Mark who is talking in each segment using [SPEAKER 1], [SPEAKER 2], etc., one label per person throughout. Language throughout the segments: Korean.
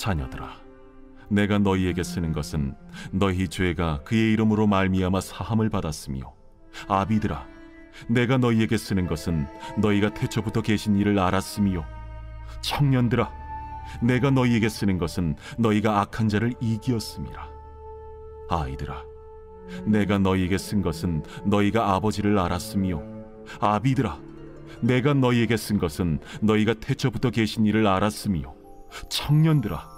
[SPEAKER 1] 자녀들아, 내가 너희에게 쓰는 것은 너희 죄가 그의 이름으로 말미암아 사함을 받았으며, 아비들아, 내가 너희에게 쓰는 것은 너희가 태초부터 계신 이를 알았으며, 청년들아, 내가 너희에게 쓰는 것은 너희가 악한 자를 이기었음이라. 아이들아, 내가 너희에게 쓴 것은 너희가 아버지를 알았으며, 아비들아, 내가 너희에게 쓴 것은 너희가 태초부터 계신 이를 알았으며, 청년들아,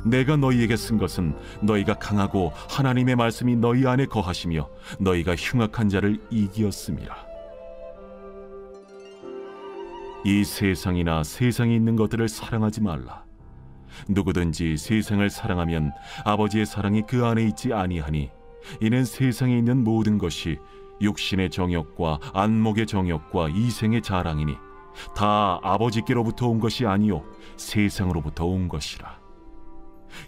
[SPEAKER 1] 내가 너희에게 쓴 것은 너희가 강하고 하나님의 말씀이 너희 안에 거하시며 너희가 흉악한 자를 이기었음이라. 이 세상이나 세상에 있는 것들을 사랑하지 말라. 누구든지 세상을 사랑하면 아버지의 사랑이 그 안에 있지 아니하니, 이는 세상에 있는 모든 것이 육신의 정욕과 안목의 정욕과 이생의 자랑이니 다 아버지께로부터 온 것이 아니요 세상으로부터 온 것이라.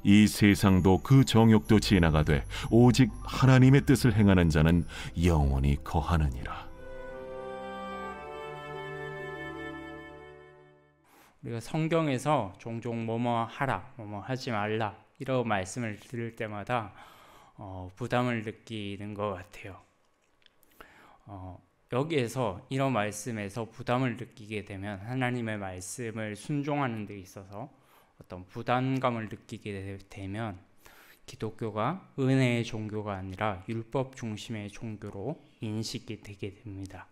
[SPEAKER 1] 이 세상도 그 정욕도 지나가되 오직 하나님의 뜻을 행하는 자는 영원히 거하느니라.
[SPEAKER 2] 우리가 성경에서 종종 뭐뭐 하라, 뭐뭐 하지 말라 이런 말씀을 들을 때마다 부담을 느끼는 것 같아요. 여기에서 이런 말씀에서 부담을 느끼게 되면 하나님의 말씀을 순종하는 데 있어서 어떤 부담감을 느끼게 되면 기독교가 은혜의 종교가 아니라 율법 중심의 종교로 인식이 되게 됩니다.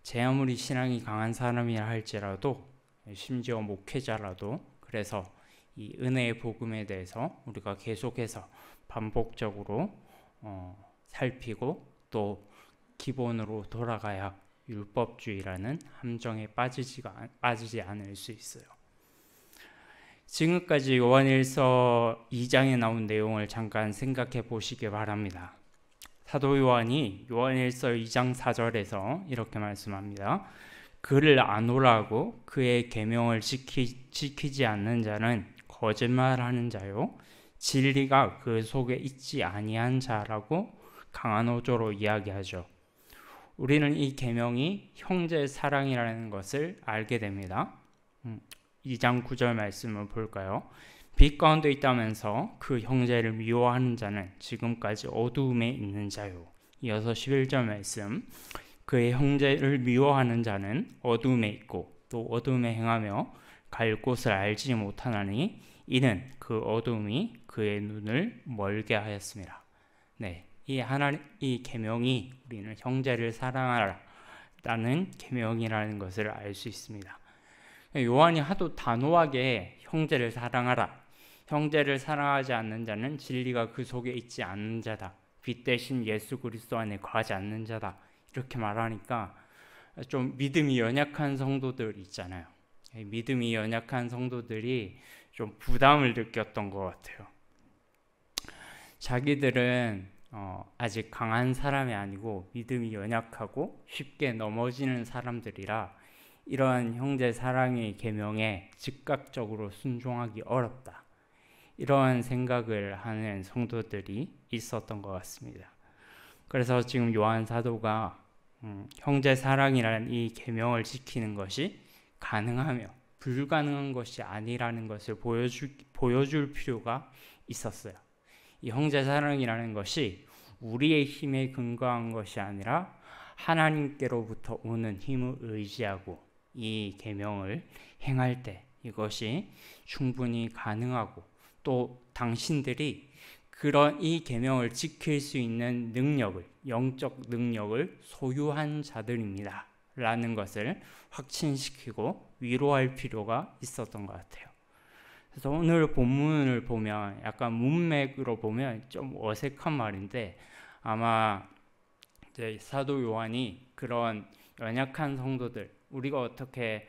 [SPEAKER 2] 제 아무리 신앙이 강한 사람이라 할지라도, 심지어 목회자라도, 그래서 이 은혜의 복음에 대해서 우리가 계속해서 반복적으로 살피고 또 기본으로 돌아가야 율법주의라는 함정에 빠지지 않을 수 있어요. 지금까지 요한일서 2장에 나온 내용을 잠깐 생각해 보시기 바랍니다. 사도 요한이 요한일서 2장 4절에서 이렇게 말씀합니다. 그를 아노라고 그의 계명을 지키지 않는 자는 거짓말하는 자요 진리가 그 속에 있지 아니한 자라고 강한 어조로 이야기하죠. 우리는 이 계명이 형제 사랑이라는 것을 알게 됩니다. 2장 9절 말씀을 볼까요? 빛 가운데 있다면서 그 형제를 미워하는 자는 지금까지 어두움에 있는 자요. 이어서 11절 말씀, 그의 형제를 미워하는 자는 어두움에 있고 또 어두움에 행하며 갈 곳을 알지 못하나니 이는 그 어두움이 그의 눈을 멀게 하였습니다. 네, 이 계명이 우리는 형제를 사랑하라라는 계명이라는 것을 알 수 있습니다. 요한이 하도 단호하게 형제를 사랑하라, 형제를 사랑하지 않는 자는 진리가 그 속에 있지 않는 자다, 빛 대신 예수 그리스도 안에 거하지 않는 자다, 이렇게 말하니까 좀 믿음이 연약한 성도들 있잖아요. 믿음이 연약한 성도들이 좀 부담을 느꼈던 것 같아요. 자기들은 아직 강한 사람이 아니고 믿음이 연약하고 쉽게 넘어지는 사람들이라 이러한 형제 사랑의 계명에 즉각적으로 순종하기 어렵다, 이러한 생각을 하는 성도들이 있었던 것 같습니다. 그래서 지금 요한 사도가 형제 사랑이라는 이 계명을 지키는 것이 가능하며 불가능한 것이 아니라는 것을 보여줄 필요가 있었어요. 이 형제 사랑이라는 것이 우리의 힘에 근거한 것이 아니라 하나님께로부터 오는 힘을 의지하고 이 계명을 행할 때 이것이 충분히 가능하고 또 당신들이 그런 이 계명을 지킬 수 있는 능력을, 영적 능력을 소유한 자들입니다 라는 것을 확신시키고 위로할 필요가 있었던 것 같아요. 그래서 오늘 본문을 보면 약간 문맥으로 보면 좀 어색한 말인데 아마 이제 사도 요한이 그런 연약한 성도들, 우리가 어떻게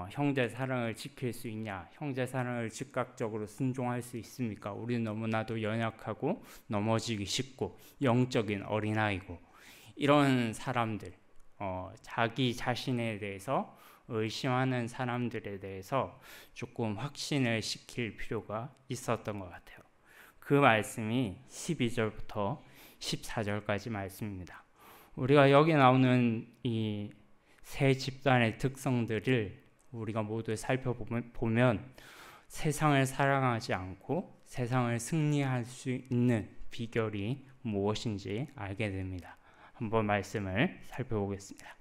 [SPEAKER 2] 형제 사랑을 지킬 수 있냐, 형제 사랑을 즉각적으로 순종할 수 있습니까? 우리는 너무나도 연약하고 넘어지기 쉽고 영적인 어린아이고, 이런 사람들, 자기 자신에 대해서 의심하는 사람들에 대해서 조금 확신을 시킬 필요가 있었던 것 같아요. 그 말씀이 12절부터 14절까지 말씀입니다. 우리가 여기 나오는 이 세 집단의 특성들을 우리가 모두 살펴보면 세상을 사랑하지 않고 세상을 승리할 수 있는 비결이 무엇인지 알게 됩니다. 한번 말씀을 살펴보겠습니다.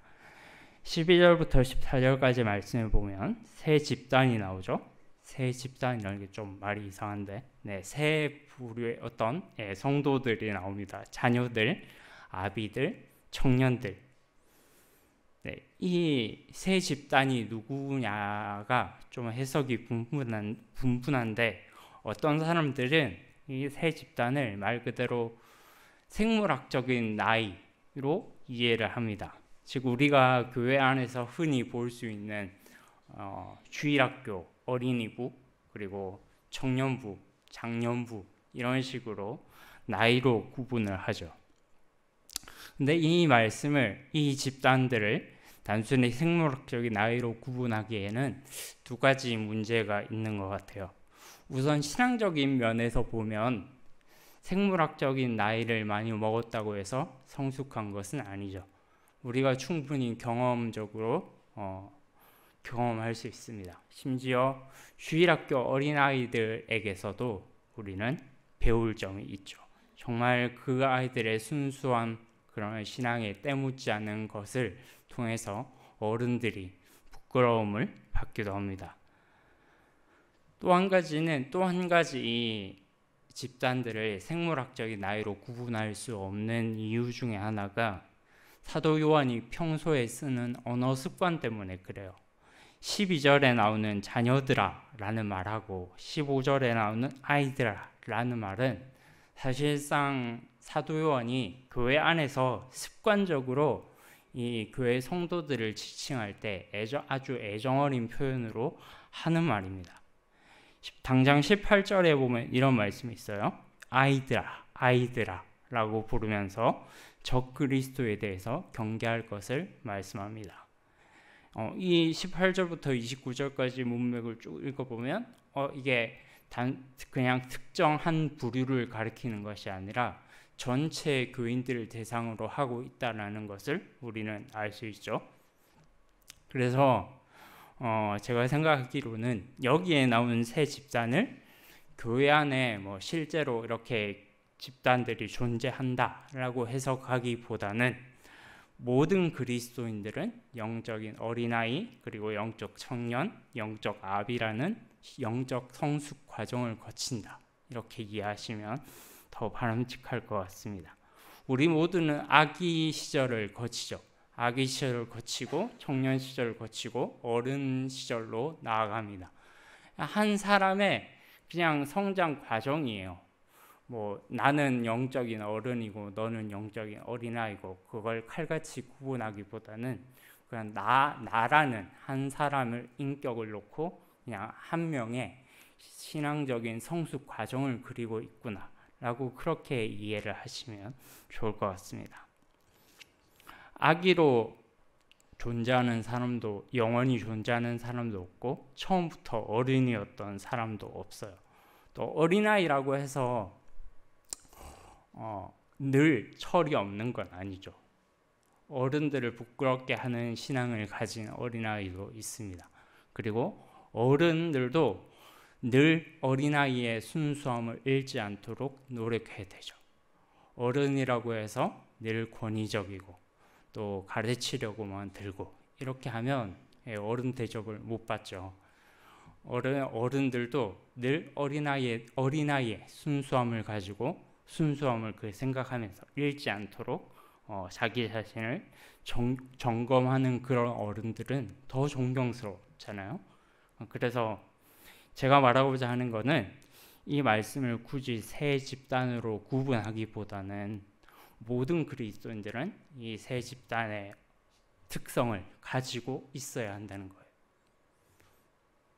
[SPEAKER 2] 12절부터 14절까지 말씀을 보면 세 집단이 나오죠. 세 집단이라는 게 좀 말이 이상한데, 세 부류의 어떤 성도들이 나옵니다. 자녀들, 아비들, 청년들. 이 세 집단이 누구냐가 좀 해석이 분분한데, 어떤 사람들은 이 세 집단을 말 그대로 생물학적인 나이로 이해를 합니다. 즉 우리가 교회 안에서 흔히 볼 수 있는 주일학교, 어린이부, 그리고 청년부, 장년부 이런 식으로 나이로 구분을 하죠. 근데 이 말씀을, 이 집단들을 단순히 생물학적인 나이로 구분하기에는 두 가지 문제가 있는 것 같아요. 우선 신앙적인 면에서 보면 생물학적인 나이를 많이 먹었다고 해서 성숙한 것은 아니죠. 우리가 충분히 경험적으로 경험할 수 있습니다. 심지어 주일학교 어린아이들에게서도 우리는 배울 점이 있죠. 정말 그 아이들의 순수한 그런 신앙에 때묻지 않은 것을 통해서 어른들이 부끄러움을 받기도 합니다. 또 한 가지 이 집단들을 생물학적인 나이로 구분할 수 없는 이유 중에 하나가 사도 요한이 평소에 쓰는 언어 습관 때문에 그래요. 12절에 나오는 자녀들아 라는 말하고 15절에 나오는 아이들아 라는 말은 사실상 사도 요한이 교회 안에서 습관적으로 이 교회 성도들을 지칭할 때 아주 애정어린 표현으로 하는 말입니다. 당장 18절에 보면 이런 말씀이 있어요. 아이들아, 아이들아 라고 부르면서 적 그리스도에 대해서 경계할 것을 말씀합니다. 이 18절부터 29절까지 문맥을 쭉 읽어보면 이게 그냥 특정한 부류를 가리키는 것이 아니라 전체 교인들을 대상으로 하고 있다는 것을 우리는 알 수 있죠. 그래서 제가 생각하기로는 여기에 나오는 세 집단을 교회 안에 실제로 이렇게 집단들이 존재한다라고 해석하기보다는 모든 그리스도인들은 영적인 어린아이, 그리고 영적 청년, 영적 아비라는 영적 성숙 과정을 거친다, 이렇게 이해하시면 더 바람직할 것 같습니다. 우리 모두는 아기 시절을 거치죠. 아기 시절을 거치고 청년 시절을 거치고 어른 시절로 나아갑니다. 한 사람의 그냥 성장 과정이에요. 나는 영적인 어른이고 너는 영적인 어린아이고 그걸 칼같이 구분하기보다는 그냥 나라는 한 사람을 인격을 놓고 그냥 한 명의 신앙적인 성숙 과정을 그리고 있구나 라고 그렇게 이해를 하시면 좋을 것 같습니다. 아기로 존재하는 사람도 영원히 존재하는 사람도 없고 처음부터 어른이었던 사람도 없어요. 또 어린아이라고 해서 늘 철이 없는 건 아니죠. 어른들을 부끄럽게 하는 신앙을 가진 어린아이도 있습니다. 그리고 어른들도 늘 어린아이의 순수함을 잃지 않도록 노력해야 되죠. 어른이라고 해서 늘 권위적이고 또 가르치려고만 들고 이렇게 하면 어른 대접을 못 받죠. 어른들도 늘 어린아이의 순수함을 가지고 순수함을 생각하면서 잃지 않도록 자기 자신을 점검하는 그런 어른들은 더 존경스럽잖아요. 그래서 제가 말하고자 하는 것은 이 말씀을 굳이 세 집단으로 구분하기보다는 모든 그리스도인들은 이 세 집단의 특성을 가지고 있어야 한다는 거예요.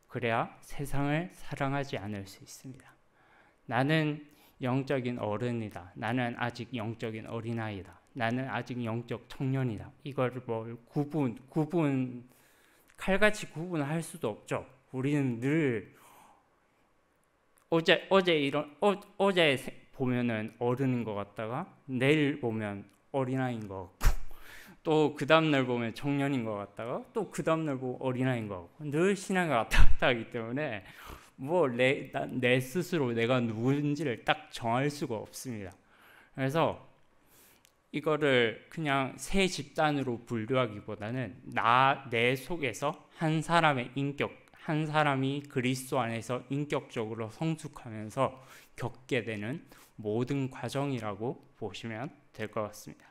[SPEAKER 2] 그래야 세상을 사랑하지 않을 수 있습니다. 나는 영적인 어른이다. 나는 아직 영적인 어린아이다. 나는 아직 영적 청년이다. 이걸 칼같이 구분할 수도 없죠. 우리는 늘 어제 보면은 어른인 것 같다가 내일 보면 어린아이인 것 같고 또 그 다음날 보면 청년인 것 같다가 또 그 다음날 보면 어린아이인 것 같고 늘 신앙이 왔다 갔다 하기 때문에 내 스스로 내가 누군지를 딱 정할 수가 없습니다. 그래서 이거를 그냥 세 집단으로 분류하기보다는 내 속에서 한 사람의 인격, 한 사람이 그리스도 안에서 인격적으로 성숙하면서 겪게 되는 모든 과정이라고 보시면 될 것 같습니다.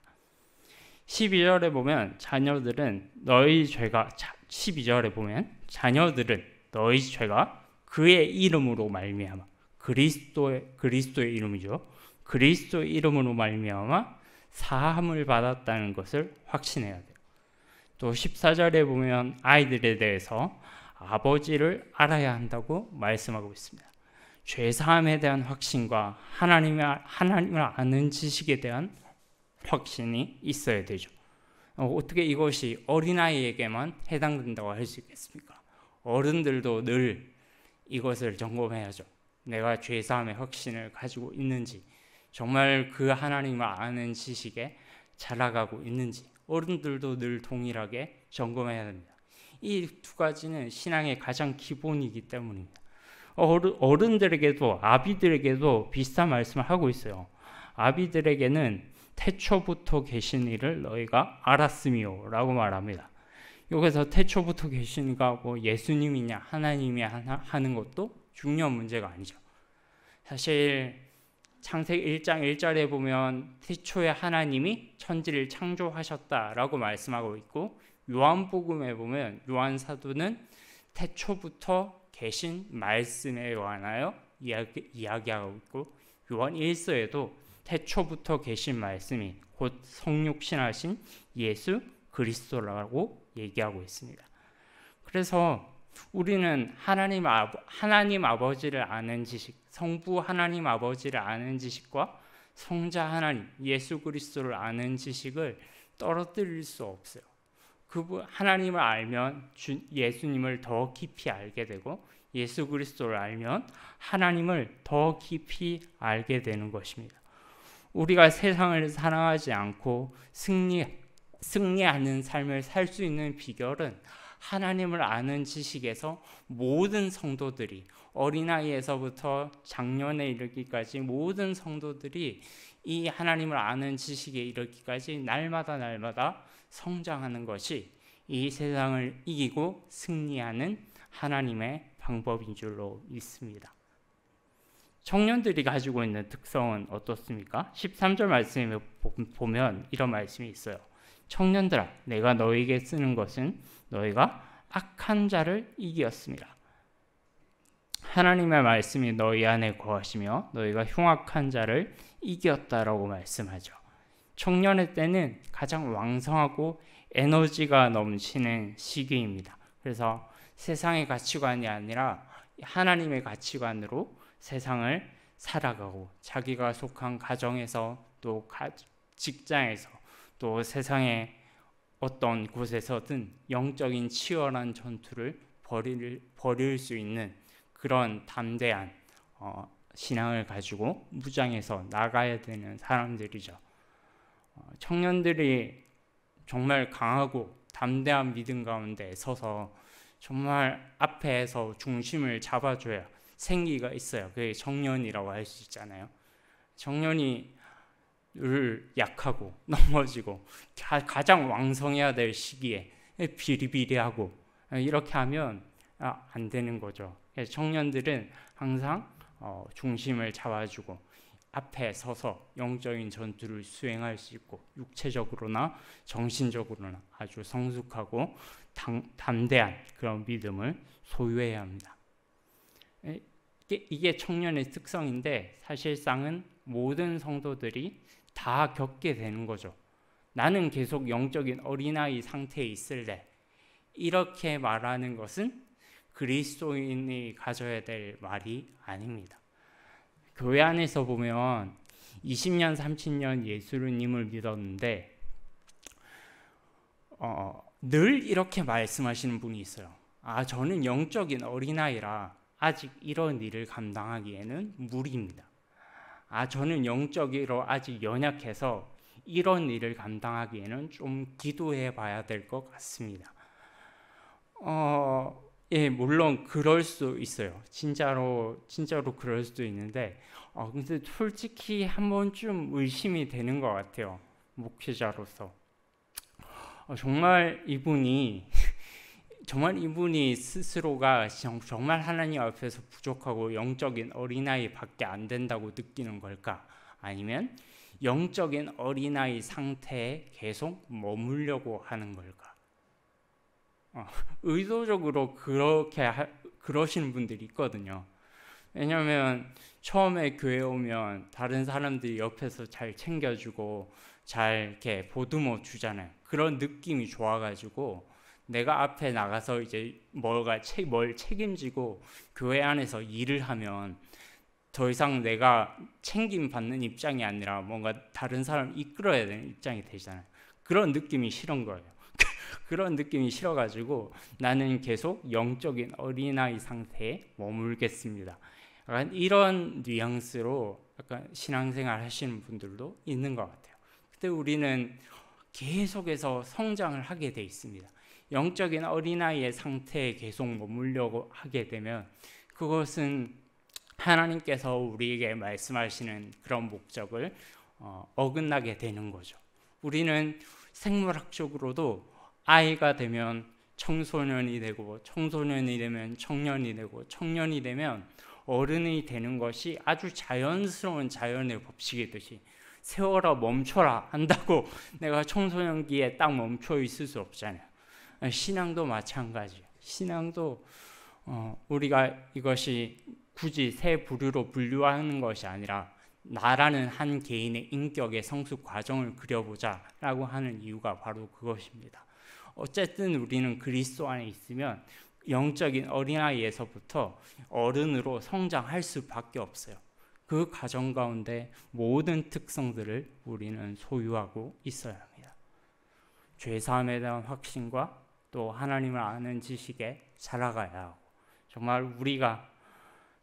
[SPEAKER 2] 12절에 보면 자녀들은 너희 죄가 그의 이름으로 말미암아 그리스도의 이름이죠. 그리스도의 이름으로 말미암아 사함을 받았다는 것을 확신해야 돼요. 또 14절에 보면 아이들에 대해서 아버지를 알아야 한다고 말씀하고 있습니다. 죄사함에 대한 확신과 하나님을 아는 지식에 대한 확신이 있어야 되죠. 어떻게 이것이 어린아이에게만 해당된다고 할 수 있겠습니까? 어른들도 늘 이것을 점검해야죠. 내가 죄사함의 확신을 가지고 있는지, 정말 그 하나님을 아는 지식에 자라가고 있는지 어른들도 늘 동일하게 점검해야 됩니다. 이 두 가지는 신앙의 가장 기본이기 때문입니다. 어른들에게도 아비들에게도 비슷한 말씀을 하고 있어요. 아비들에게는 태초부터 계신 이를 너희가 알았으며 라고 말합니다. 여기서 태초부터 계신 이가 예수님이냐 하나님이냐 하는 것도 중요한 문제가 아니죠. 사실 창세기 1장 1절에 보면 태초에 하나님이 천지를 창조하셨다라고 말씀하고 있고, 요한복음에 보면 요한 사도는 태초부터 계신 말씀에 관하여 이야기하고 있고, 요한 1서에도 태초부터 계신 말씀이 곧 성육신하신 예수 그리스도라고 얘기하고 있습니다. 그래서 우리는 하나님 아버지를 아는 지식, 성부 하나님 아버지를 아는 지식과 성자 하나님 예수 그리스도를 아는 지식을 떨어뜨릴 수 없어요. 하나님을 알면 예수님을 더 깊이 알게 되고, 예수 그리스도를 알면 하나님을 더 깊이 알게 되는 것입니다. 우리가 세상을 사랑하지 않고 승리하는 삶을 살 수 있는 비결은 하나님을 아는 지식에서 모든 성도들이, 어린아이에서부터 장년에 이르기까지 모든 성도들이 이 하나님을 아는 지식에 이르기까지 날마다 성장하는 것이 이 세상을 이기고 승리하는 하나님의 방법인 줄로 믿습니다. 청년들이 가지고 있는 특성은 어떻습니까? 13절 말씀에 보면 이런 말씀이 있어요. 청년들아, 내가 너희에게 쓰는 것은 너희가 악한 자를 이기었습니다. 하나님의 말씀이 너희 안에 거하시며 너희가 흉악한 자를 이겼다라고 말씀하죠. 청년의 때는 가장 왕성하고 에너지가 넘치는 시기입니다. 그래서 세상의 가치관이 아니라 하나님의 가치관으로 세상을 살아가고, 자기가 속한 가정에서 또 직장에서 또 세상의 어떤 곳에서든 영적인 치열한 전투를 벌일 수 있는 그런 담대한 신앙을 가지고 무장해서 나가야 되는 사람들이죠. 청년들이 정말 강하고 담대한 믿음 가운데 서서 정말 앞에서 중심을 잡아줘야 생기가 있어요. 그게 청년이라고 할 수 있잖아요. 청년이 늘 약하고 넘어지고 가장 왕성해야 될 시기에 비리비리하고 이렇게 하면 안 되는 거죠. 청년들은 항상 중심을 잡아주고 앞에 서서 영적인 전투를 수행할 수 있고, 육체적으로나 정신적으로나 아주 성숙하고 담대한 그런 믿음을 소유해야 합니다. 이게 청년의 특성인데 사실상은 모든 성도들이 다 겪게 되는 거죠. 나는 계속 영적인 어린아이 상태에 있을래, 이렇게 말하는 것은 그리스도인이 가져야 될 말이 아닙니다. 교회 안에서 보면 20년, 30년 예수님을 믿었는데 늘 이렇게 말씀하시는 분이 있어요. 저는 영적인 어린아이라 아직 이런 일을 감당하기에는 무리입니다. 저는 영적으로 아직 연약해서 이런 일을 감당하기에는 좀 기도해 봐야 될 것 같습니다. 예, 물론 그럴 수 있어요. 진짜로 그럴 수도 있는데, 근데 솔직히 한 번쯤 의심이 되는 것 같아요. 목회자로서. 정말 이분이 스스로가 정말 하나님 앞에서 부족하고 영적인 어린아이밖에 안 된다고 느끼는 걸까? 아니면 영적인 어린아이 상태에 계속 머물려고 하는 걸까? 의도적으로 그러시는 분들이 있거든요. 왜냐하면 처음에 교회 오면 다른 사람들이 옆에서 잘 챙겨주고 잘 이렇게 보듬어 주잖아요. 그런 느낌이 좋아가지고 내가 앞에 나가서 이제 뭘 책임지고 교회 안에서 일을 하면 더 이상 내가 챙김 받는 입장이 아니라 뭔가 다른 사람 이끌어야 되는 입장이 되잖아요. 그런 느낌이 싫은 거예요. 그런 느낌이 싫어가지고 나는 계속 영적인 어린아이 상태에 머물겠습니다. 약간 이런 뉘앙스로 약간 신앙생활 하시는 분들도 있는 것 같아요. 근데 우리는 계속해서 성장을 하게 돼 있습니다. 영적인 어린아이의 상태에 계속 머물려고 하게 되면 그것은 하나님께서 우리에게 말씀하시는 그런 목적을 어긋나게 되는 거죠. 우리는 생물학적으로도 아이가 되면 청소년이 되고 청소년이 되면 청년이 되고 청년이 되면 어른이 되는 것이 아주 자연스러운 자연의 법칙이듯이 세월아 멈춰라 한다고 내가 청소년기에 딱 멈춰 있을 수 없잖아요. 신앙도 마찬가지예요. 신앙도 우리가 이것이 굳이 세 부류로 분류하는 것이 아니라 나라는 한 개인의 인격의 성숙 과정을 그려보자라고 하는 이유가 바로 그것입니다. 어쨌든 우리는 그리스도 안에 있으면 영적인 어린아이에서부터 어른으로 성장할 수밖에 없어요. 그 과정 가운데 모든 특성들을 우리는 소유하고 있어야 합니다. 죄사함에 대한 확신과 또 하나님을 아는 지식에 자라가야 하고, 정말 우리가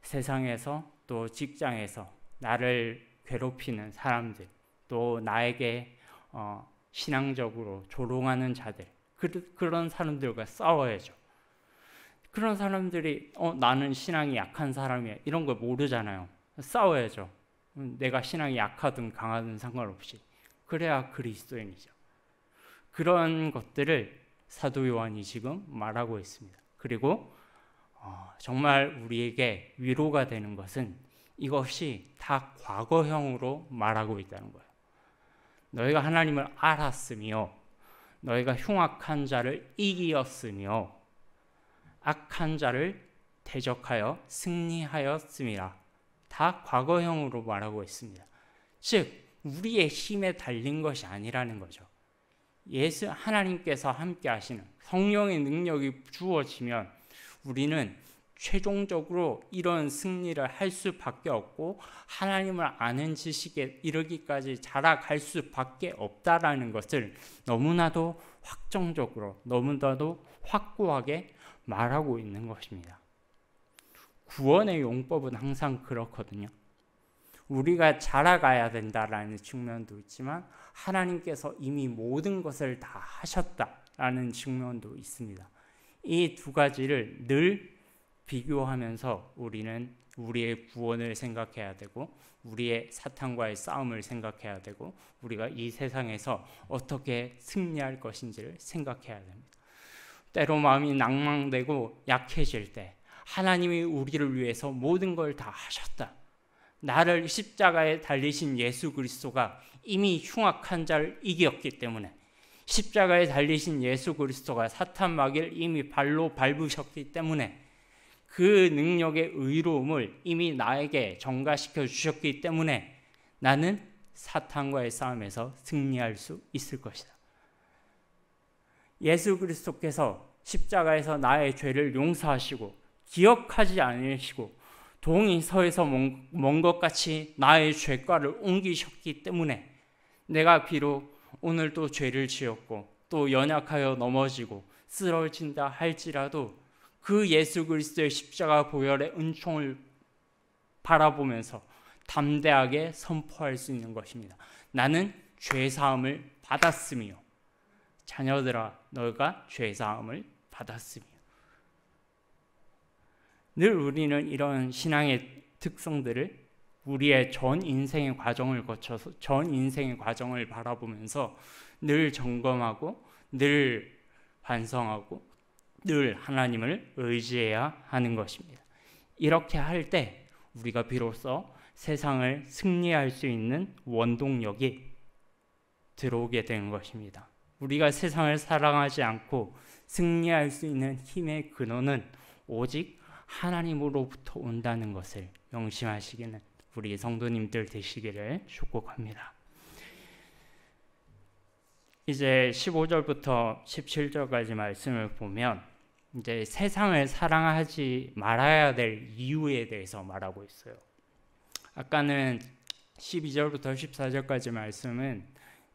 [SPEAKER 2] 세상에서 또 직장에서 나를 괴롭히는 사람들, 또 나에게 신앙적으로 조롱하는 자들, 그런 사람들과 싸워야죠. 그런 사람들이 나는 신앙이 약한 사람이야 이런 걸 모르잖아요. 싸워야죠. 내가 신앙이 약하든 강하든 상관없이. 그래야 그리스도인이죠. 그런 것들을 사도 요한이 지금 말하고 있습니다. 그리고 정말 우리에게 위로가 되는 것은 이것이 다 과거형으로 말하고 있다는 거예요. 너희가 하나님을 알았으며 너희가 흉악한 자를 이기었으며 악한 자를 대적하여 승리하였음이라. 다 과거형으로 말하고 있습니다. 즉 우리의 힘에 달린 것이 아니라는 거죠. 하나님께서 함께 하시는 성령의 능력이 주어지면 우리는 최종적으로 이런 승리를 할 수밖에 없고 하나님을 아는 지식에 이르기까지 자라갈 수밖에 없다라는 것을 너무나도 확정적으로 너무나도 확고하게 말하고 있는 것입니다. 구원의 용법은 항상 그렇거든요. 우리가 자라가야 된다라는 측면도 있지만 하나님께서 이미 모든 것을 다 하셨다라는 측면도 있습니다. 이 두 가지를 늘 비교하면서 우리는 우리의 구원을 생각해야 되고 우리의 사탄과의 싸움을 생각해야 되고 우리가 이 세상에서 어떻게 승리할 것인지를 생각해야 됩니다. 때로 마음이 낭망되고 약해질 때 하나님이 우리를 위해서 모든 걸 다 하셨다. 나를 십자가에 달리신 예수 그리스도가 이미 흉악한 자를 이겼기 때문에 십자가에 달리신 예수 그리스도가 사탄 마귀를 이미 발로 밟으셨기 때문에 그 능력의 의로움을 이미 나에게 전가시켜 주셨기 때문에 나는 사탄과의 싸움에서 승리할 수 있을 것이다. 예수 그리스도께서 십자가에서 나의 죄를 용서하시고 기억하지 않으시고 동이 서에서 먼 것 같이 나의 죄과를 옮기셨기 때문에 내가 비록 오늘 또 죄를 지었고 또 연약하여 넘어지고 쓰러진다 할지라도 그 예수 그리스도의 십자가 보혈의 은총을 바라보면서 담대하게 선포할 수 있는 것입니다. 나는 죄사함을 받았으며 자녀들아 너희가 죄사함을 받았으며 늘 우리는 이런 신앙의 특성들을 우리의 전 인생의 과정을 거쳐서 전 인생의 과정을 바라보면서 늘 점검하고 늘 반성하고 늘 하나님을 의지해야 하는 것입니다. 이렇게 할 때 우리가 비로소 세상을 승리할 수 있는 원동력이 들어오게 되는 것입니다. 우리가 세상을 사랑하지 않고 승리할 수 있는 힘의 근원은 오직 하나님으로부터 온다는 것을 명심하시기는 우리 성도님들 되시기를 축복합니다. 이제 15절부터 17절까지 말씀을 보면 이제 세상을 사랑하지 말아야 될 이유에 대해서 말하고 있어요. 아까는 12절부터 14절까지 말씀은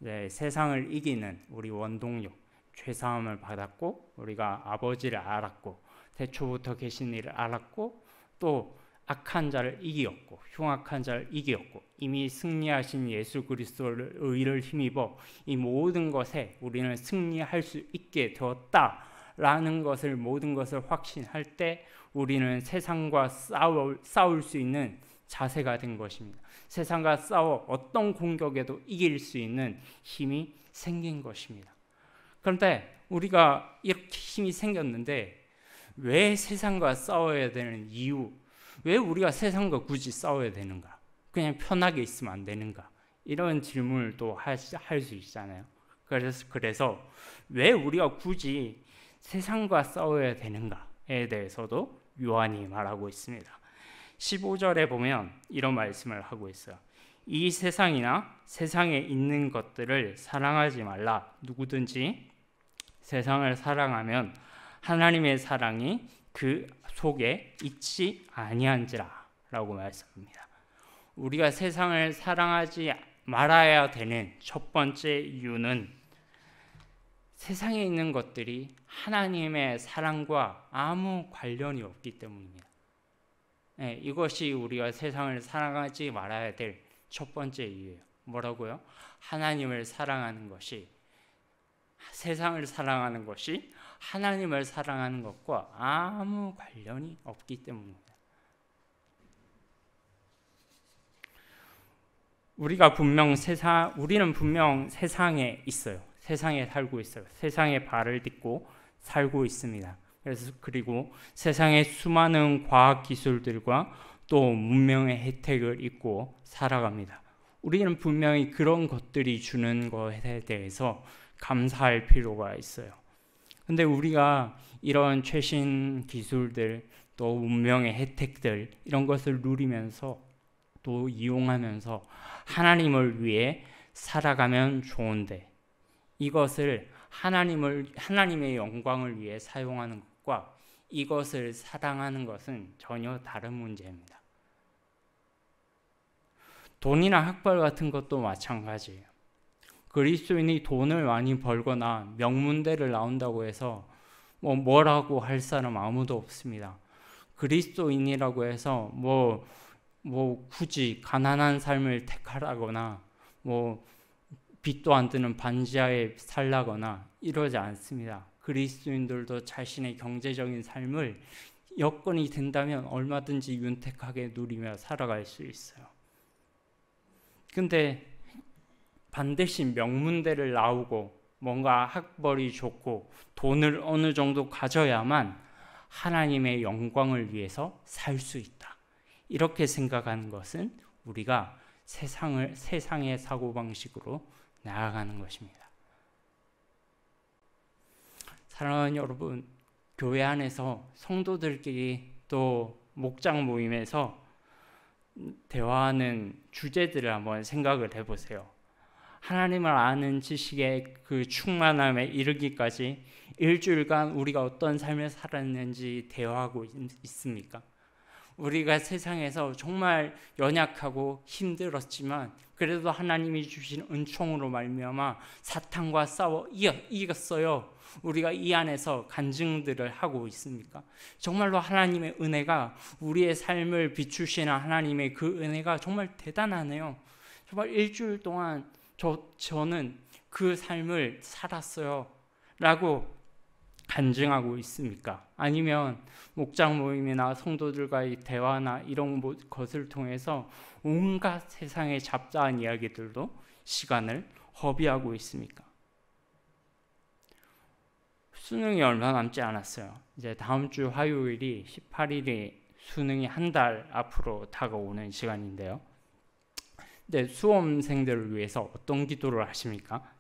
[SPEAKER 2] 이제 세상을 이기는 우리 원동력, 죄사함을 받았고 우리가 아버지를 알았고 태초부터 계신 이를 알았고 또 악한 자를 이기었고 흉악한 자를 이기었고 이미 승리하신 예수 그리스도의 의를 힘입어 이 모든 것에 우리는 승리할 수 있게 되었다라는 것을 모든 것을 확신할 때 우리는 세상과 싸울 수 있는 자세가 된 것입니다. 세상과 싸워 어떤 공격에도 이길 수 있는 힘이 생긴 것입니다. 그런데 우리가 이렇게 힘이 생겼는데 왜 세상과 싸워야 되는 이유, 왜 우리가 세상과 굳이 싸워야 되는가? 그냥 편하게 있으면 안 되는가? 이런 질문을 또 할 수 있잖아요. 그래서 왜 우리가 굳이 세상과 싸워야 되는가에 대해서도 요한이 말하고 있습니다. 15절에 보면 이런 말씀을 하고 있어요. 이 세상이나 세상에 있는 것들을 사랑하지 말라. 누구든지 세상을 사랑하면 하나님의 사랑이 그 속에 있지 아니한지라 라고 말씀합니다. 우리가 세상을 사랑하지 말아야 되는 첫 번째 이유는 세상에 있는 것들이 하나님의 사랑과 아무 관련이 없기 때문입니다. 네, 이것이 우리가 세상을 사랑하지 말아야 될 첫 번째 이유예요. 뭐라고요? 하나님을 사랑하는 것이 세상을 사랑하는 것이 하나님을 사랑하는 것과 아무 관련이 없기 때문입니다. 우리는 분명 세상에 있어요. 세상에 살고 있어요. 세상의 발을 딛고 살고 있습니다. 그리고 세상의 수많은 과학 기술들과 또 문명의 혜택을 잊고 살아갑니다. 우리는 분명히 그런 것들이 주는 것에 대해서 감사할 필요가 있어요. 근데 우리가 이런 최신 기술들 또 문명의 혜택들 이런 것을 누리면서 또 이용하면서 하나님을 위해 살아가면 좋은데 이것을 하나님의 영광을 위해 사용하는 것과 이것을 사랑하는 것은 전혀 다른 문제입니다. 돈이나 학벌 같은 것도 마찬가지예요. 그리스도인이 돈을 많이 벌거나 명문대를 나온다고 해서 뭐라고 할 사람 아무도 없습니다. 그리스도인이라고 해서 굳이 가난한 삶을 택하라거나 빚도 안 드는 반지하에 살라거나 이러지 않습니다. 그리스도인들도 자신의 경제적인 삶을 여건이 된다면 얼마든지 윤택하게 누리며 살아갈 수 있어요. 근데 반드시 명문대를 나오고 뭔가 학벌이 좋고 돈을 어느 정도 가져야만 하나님의 영광을 위해서 살 수 있다. 이렇게 생각하는 것은 우리가 세상의 사고방식으로 나아가는 것입니다. 사랑하는 여러분, 교회 안에서 성도들끼리 또 목장 모임에서 대화하는 주제들을 한번 생각을 해보세요. 하나님을 아는 지식의 그 충만함에 이르기까지 일주일간 우리가 어떤 삶을 살았는지 대화하고 있습니까? 우리가 세상에서 정말 연약하고 힘들었지만 그래도 하나님이 주신 은총으로 말미암아 사탄과 싸워 이겼어요. 우리가 이 안에서 간증들을 하고 있습니까? 정말로 하나님의 은혜가 우리의 삶을 비추시는 하나님의 그 은혜가 정말 대단하네요. 정말 일주일 동안 저는 그 삶을 살았어요 라고 간증하고 있습니까? 아니면 목장 모임이나 성도들과의 대화나 이런 것을 통해서 온갖 세상의 잡다한 이야기들로 시간을 허비하고 있습니까? 수능이 얼마 남지 않았어요. 이제 다음 주 화요일이 18일이 수능이 한 달 앞으로 다가오는 시간인데요. 근데 수험생들을 위해서 어떤 기도를 하십니까?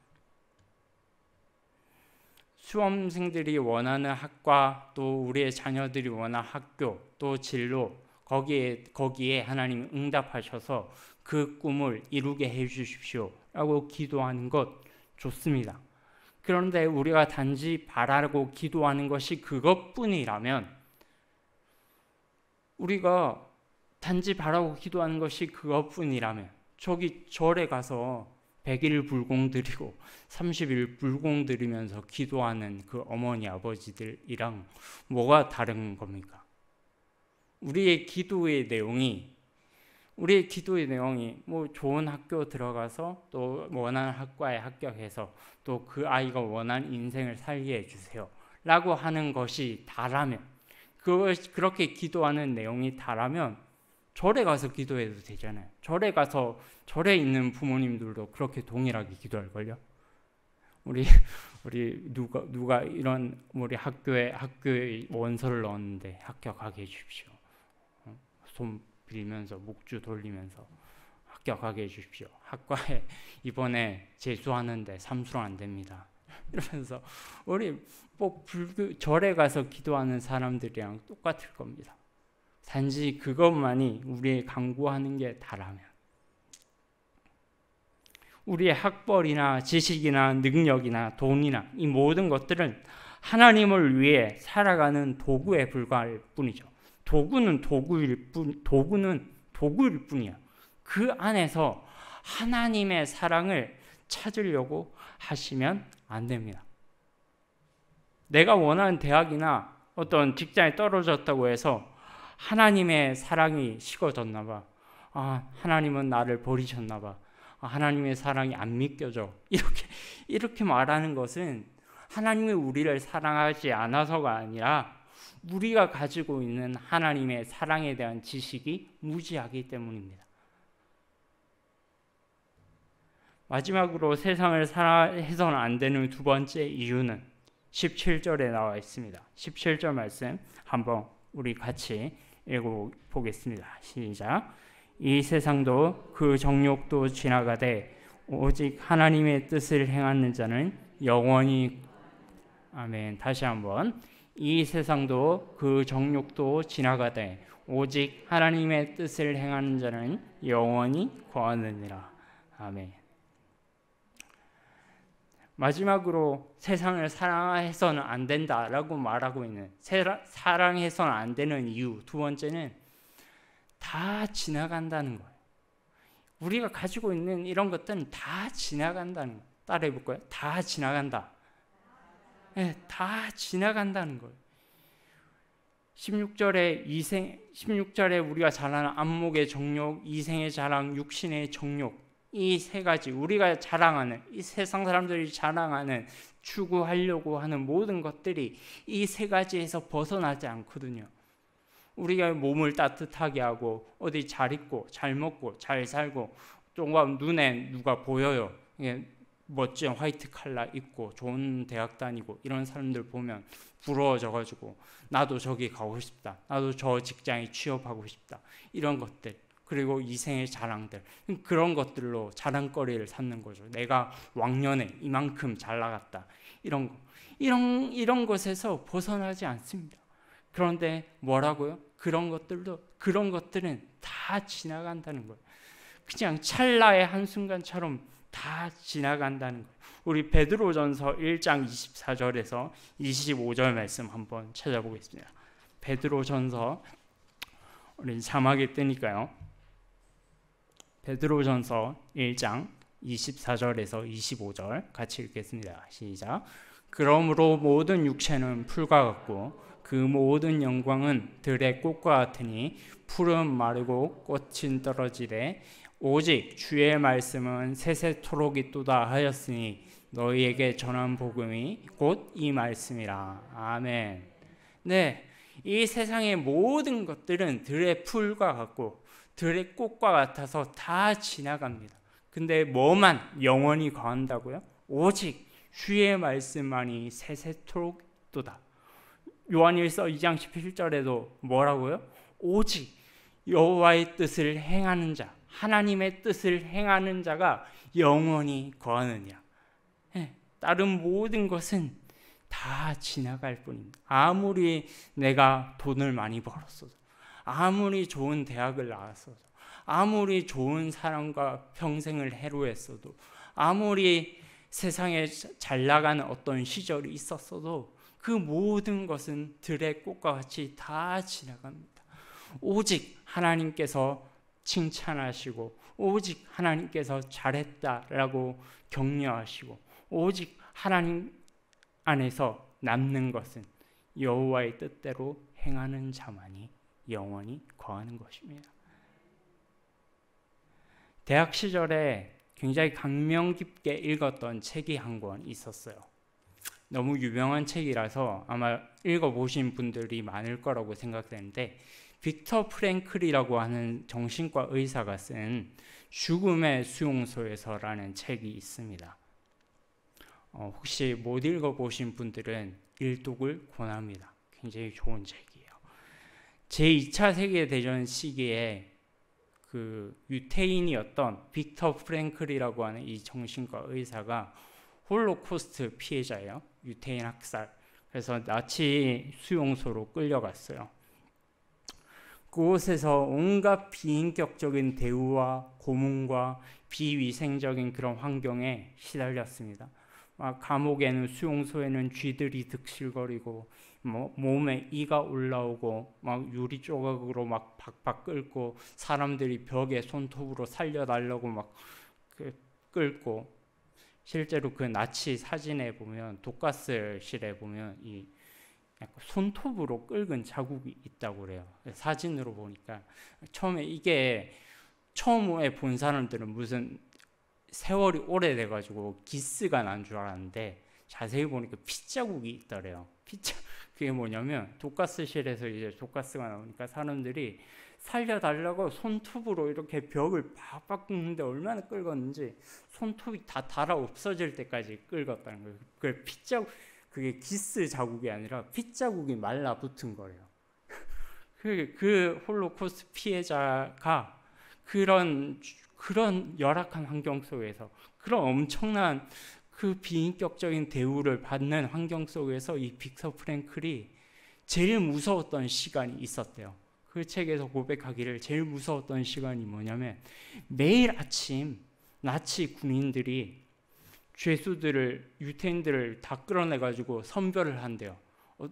[SPEAKER 2] 수험생들이 원하는 학과, 또 우리의 자녀들이 원하는 학교, 또 진로, 거기에 하나님 응답하셔서 그 꿈을 이루게 해주십시오 라고 기도하는 것 좋습니다. 그런데 우리가 단지 바라고 기도하는 것이 그것뿐이라면, 우리가 단지 바라고 기도하는 것이 그것뿐이라면 저기 절에 가서 100일 불공 드리고 30일 불공 드리면서 기도하는 그 어머니 아버지들이랑 뭐가 다른 겁니까? 우리의 기도의 내용이 뭐 좋은 학교 들어가서 또 원하는 학과에 합격해서 또 그 아이가 원하는 인생을 살게 해주세요 라고 하는 것이 다라면, 그렇게 기도하는 내용이 다라면 절에 가서 기도해도 되잖아요. 절에 있는 부모님들도 그렇게 동일하게 기도할걸요. 우리 누가 이런 우리 학교에 원서를 넣었는데 합격하게 해주십시오. 손 빌면서 목주 돌리면서 합격하게 해주십시오. 학과에 이번에 재수하는데 삼수로 안 됩니다. 이러면서 우리 절에 가서 기도하는 사람들이랑 똑같을 겁니다. 단지 그것만이 우리의 강구하는 게 다라면, 우리의 학벌이나 지식이나 능력이나 돈이나 이 모든 것들은 하나님을 위해 살아가는 도구에 불과할 뿐이죠. 도구는 도구일 뿐이야. 그 안에서 하나님의 사랑을 찾으려고 하시면 안 됩니다. 내가 원하는 대학이나 어떤 직장에 떨어졌다고 해서 하나님의 사랑이 식어졌나 봐. 하나님은 나를 버리셨나 봐. 하나님의 사랑이 안 믿겨져. 이렇게 말하는 것은 하나님이 우리를 사랑하지 않아서가 아니라 우리가 가지고 있는 하나님의 사랑에 대한 지식이 무지하기 때문입니다. 마지막으로 세상을 사랑해서는 안 되는 두 번째 이유는 17절에 나와 있습니다. 17절 말씀 한번 우리 같이 읽어보겠습니다. 시작. 이 세상도 그 정욕도 지나가되 오직 하나님의 뜻을 행하는 자는 영원히. 아멘. 다시 한번. 이 세상도 그 정욕도 지나가되 오직 하나님의 뜻을 행하는 자는 영원히 거하느니라. 아멘. 마지막으로 세상을 사랑해서는 안 된다라고 말하고 있는, 사랑해서는 안 되는 이유 두 번째는 다 지나간다는 거예요. 우리가 가지고 있는 이런 것들은 다 지나간다는 거예요. 따라해 볼까요? 다 지나간다. 네, 다 지나간다는 거예요. 16절에 우리가 잘 아는 안목의 정욕, 이생의 자랑, 육신의 정욕, 이 세 가지 우리가 자랑하는, 이 세상 사람들이 자랑하는, 추구하려고 하는 모든 것들이 이 세 가지에서 벗어나지 않거든요. 우리가 몸을 따뜻하게 하고 어디 잘 입고 잘 먹고 잘 살고 조금 눈에 누가 보여요. 멋진 화이트 칼라 입고 좋은 대학 다니고 이런 사람들 보면 부러워져가지고 나도 저기 가고 싶다. 나도 저 직장에 취업하고 싶다. 이런 것들. 그리고 이생의 자랑들, 그런 것들로 자랑거리를 삼는 거죠. 내가 왕년에 이만큼 잘 나갔다. 이런 것에서 벗어나지 않습니다. 그런데 뭐라고요? 그런 것들은 다 지나간다는 거예요. 그냥 찰나의 한순간처럼 다 지나간다는 거예요. 우리 베드로전서 1장 24절에서 25절 말씀 한번 찾아보겠습니다. 베드로전서, 우리 자막에 뜨니까요. 베드로전서 1장 24절에서 25절 같이 읽겠습니다. 시작. 그러므로 모든 육체는 풀과 같고 그 모든 영광은 들의 꽃과 같으니 풀은 마르고 꽃은 떨어지되 오직 주의 말씀은 세세토록 있도다 하였으니 너희에게 전한 복음이 곧 이 말씀이라. 아멘. 네, 이 세상의 모든 것들은 들의 풀과 같고 들의 꽃과 같아서 다 지나갑니다. 근데 뭐만 영원히 거한다고요? 오직 주의 말씀만이 세세토록 있도다. 요한일서 2장 17절에도 뭐라고요? 오직 여호와의 뜻을 행하는 자, 하나님의 뜻을 행하는 자가 영원히 거하느냐. 다른 모든 것은 다 지나갈 뿐입니다. 아무리 내가 돈을 많이 벌었어도, 아무리 좋은 대학을 나왔어도, 아무리 좋은 사람과 평생을 해로했어도, 아무리 세상에 잘 나가는 어떤 시절이 있었어도 그 모든 것은 들의 꽃과 같이 다 지나갑니다. 오직 하나님께서 칭찬하시고, 오직 하나님께서 잘했다라고 격려하시고, 오직 하나님 안에서 남는 것은 여호와의 뜻대로 행하는 자만이 영원히 거하는 것입니다. 대학 시절에 굉장히 감명 깊게 읽었던 책이 한 권 있었어요. 너무 유명한 책이라서 아마 읽어보신 분들이 많을 거라고 생각되는데, 빅터 프랭클이라고 하는 정신과 의사가 쓴 죽음의 수용소에서라는 책이 있습니다. 혹시 못 읽어보신 분들은 일독을 권합니다. 굉장히 좋은 책이에요. 제2차 세계대전 시기에 그 유태인이었던 빅터 프랭클이라고 하는 이 정신과 의사가 홀로코스트 피해자예요. 유태인 학살. 그래서 나치 수용소로 끌려갔어요. 그곳에서 온갖 비인격적인 대우와 고문과 비위생적인 그런 환경에 시달렸습니다. 막 감옥에는, 수용소에는 쥐들이 득실거리고, 몸에 이가 올라오고, 막 유리 조각으로 막 박박 끓고, 사람들이 벽에 손톱으로 살려달라고 막 끓고, 실제로 그 나치 사진에 보면, 독가스실에 보면 이 약간 손톱으로 끓은 자국이 있다고 그래요. 사진으로 보니까 처음에 본 사람들은 무슨 세월이 오래돼가지고 기스가 난 줄 알았는데, 자세히 보니까 핏자국이 있더래요. 그게 뭐냐면, 독가스실에서 이제 독가스가 나오니까 사람들이 살려달라고 손톱으로 이렇게 벽을 팍팍 긁는데 얼마나 긁었는지 손톱이 다 닳아 없어질 때까지 긁었다는 거예요. 그 핏자국, 그게 기스 자국이 아니라 핏자국이 말라붙은 거예요. 그 홀로코스트 피해자가 그런 열악한 환경 속에서, 그런 엄청난 그 비인격적인 대우를 받는 환경 속에서 이 빅터 프랭클이 제일 무서웠던 시간이 있었대요. 그 책에서 고백하기를 제일 무서웠던 시간이 뭐냐면, 매일 아침 나치 군인들이 유태인들을 다 끌어내가지고 선별을 한대요.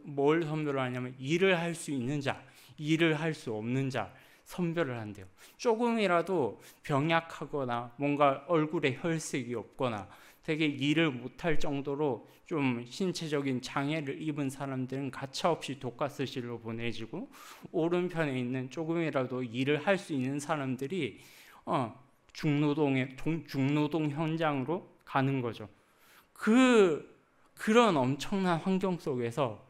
[SPEAKER 2] 뭘 선별을 하냐면, 일을 할 수 있는 자, 일을 할 수 없는 자 선별을 한대요. 조금이라도 병약하거나 뭔가 얼굴에 혈색이 없거나 되게 일을 못할 정도로 좀 신체적인 장애를 입은 사람들은 가차없이 독가스실로 보내지고, 오른편에 있는 조금이라도 일을 할 수 있는 사람들이 중노동 현장으로 가는 거죠. 그런 엄청난 환경 속에서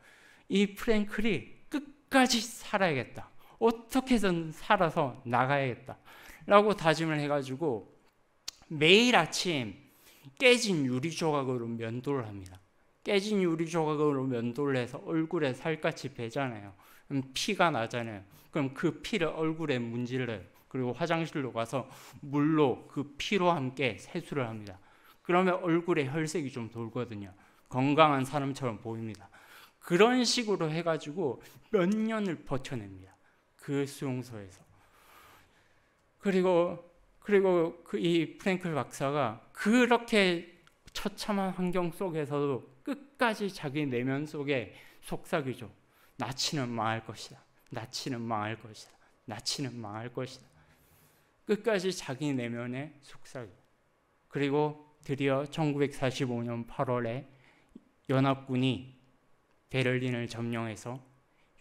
[SPEAKER 2] 이 프랭클이 끝까지 살아야겠다, 어떻게든 살아서 나가야겠다 라고 다짐을 해가지고 매일 아침 깨진 유리 조각으로 면도를 합니다. 깨진 유리 조각으로 면도를 해서 얼굴에 살갗이 배잖아요. 그럼 피가 나잖아요. 그럼 그 피를 얼굴에 문질러요. 그리고 화장실로 가서 물로 그 피로 함께 세수를 합니다. 그러면 얼굴에 혈색이 좀 돌거든요. 건강한 사람처럼 보입니다. 그런 식으로 해가지고 몇 년을 버텨냅니다. 그 수용소에서. 그리고 이 프랭클 박사가 그렇게 처참한 환경 속에서도 끝까지 자기 내면 속에 속삭이죠. 나치는 망할 것이다. 나치는 망할 것이다. 나치는 망할 것이다. 끝까지 자기 내면에 속삭여. 그리고 드디어 1945년 8월에 연합군이 베를린을 점령해서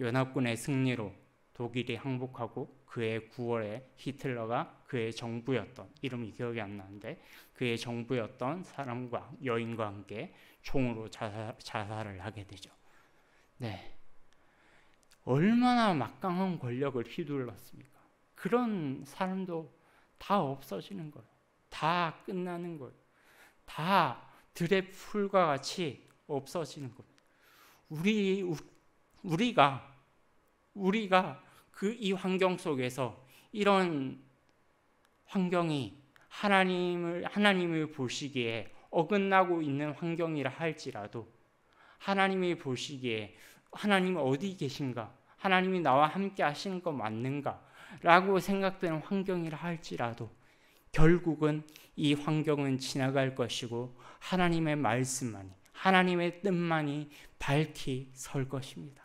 [SPEAKER 2] 연합군의 승리로 독일이 항복하고 그해 9월에 히틀러가 그의 정부였던, 이름이 기억이 안 나는데 그의 정부였던 사람과 여인과 함께 총으로 자살을 하게 되죠. 네, 얼마나 막강한 권력을 휘둘렀습니까? 그런 사람도 다 없어지는 거예요. 다 끝나는 거예요. 다 들의 풀과 같이 없어지는 겁니다. 우리가 그 이 환경 속에서 이런 환경이 하나님을 보시기에 어긋나고 있는 환경이라 할지라도 하나님이 보시기에 하나님이 어디 계신가? 하나님이 나와 함께 하시는 거 맞는가? 라고 생각되는 환경이라 할지라도 결국은 이 환경은 지나갈 것이고 하나님의 말씀만이, 하나님의 뜻만이 밝히 설 것입니다.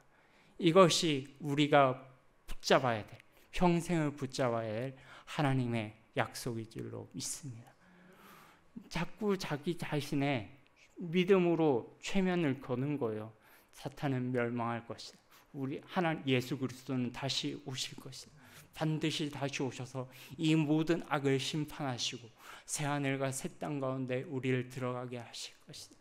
[SPEAKER 2] 이것이 우리가 붙잡아야 될, 평생을 붙잡아야 될 하나님의 약속일 줄로 믿습니다. 자꾸 자기 자신의 믿음으로 최면을 거는 거예요. 사탄은 멸망할 것이다. 우리 예수 그리스도는 다시 오실 것이다. 반드시 다시 오셔서 이 모든 악을 심판하시고 새하늘과 새 땅 가운데 우리를 들어가게 하실 것이다.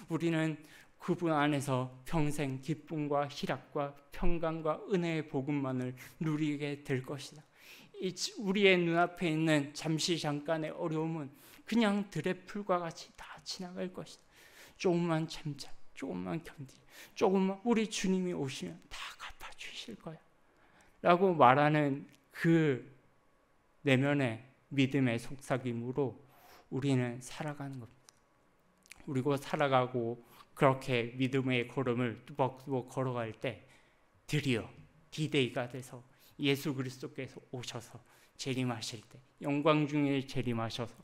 [SPEAKER 2] 우리는 그분 안에서 평생 기쁨과 희락과 평강과 은혜의 복음만을 누리게 될 것이다. 우리의 눈앞에 있는 잠깐의 어려움은 그냥 들의 풀과 같이 다 지나갈 것이다. 조금만 참자, 조금만 견디자, 조금만 우리 주님이 오시면 다 갚아주실 거야 라고 말하는 그 내면의 믿음의 속삭임으로 우리는 살아가는 겁니다. 그리고 살아가고 그렇게 믿음의 걸음을 뚜벅뚜벅 걸어갈 때 드디어 디데이가 돼서 예수 그리스도께서 오셔서 재림하실 때, 영광 중에 재림하셔서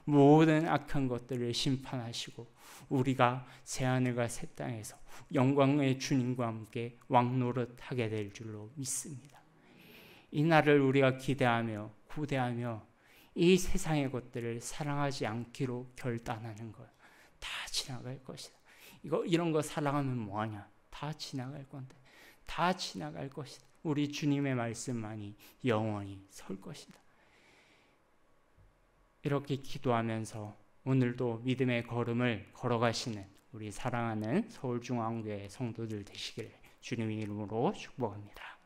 [SPEAKER 2] 모든 악한 것들을 심판하시고 우리가 새하늘과 새 땅에서 영광의 주님과 함께 왕노릇하게 될 줄로 믿습니다. 이 날을 우리가 기대하며 고대하며 이 세상의 것들을 사랑하지 않기로 결단하는 것. 다 지나갈 것이다. 이런 거 사랑하면 뭐하냐? 다 지나갈 건데, 다 지나갈 것이다. 우리 주님의 말씀만이 영원히 설 것이다. 이렇게 기도하면서 오늘도 믿음의 걸음을 걸어가시는 우리 사랑하는 서울중앙교회 성도들 되시기를 주님의 이름으로 축복합니다.